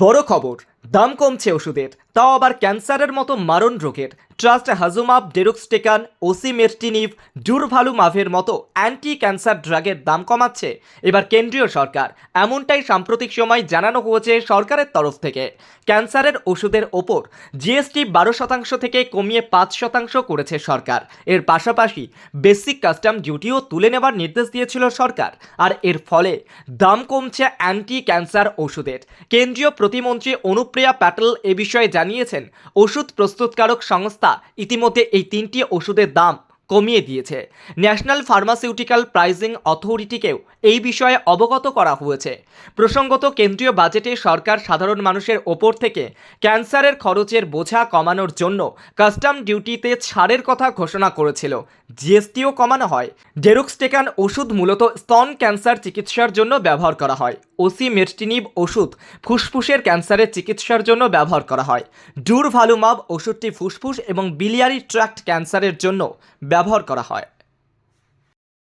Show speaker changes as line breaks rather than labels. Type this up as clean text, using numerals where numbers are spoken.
বড় খবর, দাম কমছে ওষুধের, তাও আবার ক্যান্সারের মতো মারণ রোগের। ট্রাস্ট হাজুমাব, ডেরুক্সটেকান, ওসিমেরটিনিভ, ডুরভালুমাভের মতো অ্যান্টি ক্যান্সার ড্রাগের দাম কমাচ্ছে এবার কেন্দ্রীয় সরকার। এমনটাই সাম্প্রতিক সময় জানানো হয়েছে সরকারের তরফ থেকে। ক্যান্সারের ওষুধের ওপর জিএসটি 12% থেকে কমিয়ে 5% করেছে সরকার। এর পাশাপাশি বেসিক কাস্টম ডিউটিও তুলে নেবার নির্দেশ দিয়েছিল সরকার। আর এর ফলে দাম কমছে অ্যান্টি ক্যান্সার ওষুধের। কেন্দ্রীয় প্রতিমন্ত্রী অনুপ্রিয়া প্যাটেল এ বিষয়ে জানিয়েছেন, ওষুধ প্রস্তুতকারক সংস্থা ইতিমধ্যে এই তিনটি ওষুধের দাম কমিয়ে দিয়েছে। ন্যাশনাল ফার্মাসিউটিক্যাল প্রাইজিং অথরিটিকেও এই বিষয়ে অবগত করা হয়েছে। প্রসঙ্গত, কেন্দ্রীয় বাজেটে সরকার সাধারণ মানুষের ওপর থেকে ক্যান্সারের খরচের বোঝা কমানোর জন্য কাস্টম ডিউটিতে ছাড়ের কথা ঘোষণা করেছিল। জিএসটিও কমানো হয়। ডেরুক্সটেকান ওষুধ মূলত স্তন ক্যান্সার চিকিৎসার জন্য ব্যবহার করা হয়। ওসিমেরটিনিভ ওষুধ ফুসফুসের ক্যান্সারের চিকিৎসার জন্য ব্যবহার করা হয়। ডুরভালুমাব ওষুধটি ফুসফুস এবং বিলিয়ারি ট্র্যাক্ট ক্যান্সারের জন্য ব্যবহার করা হয়।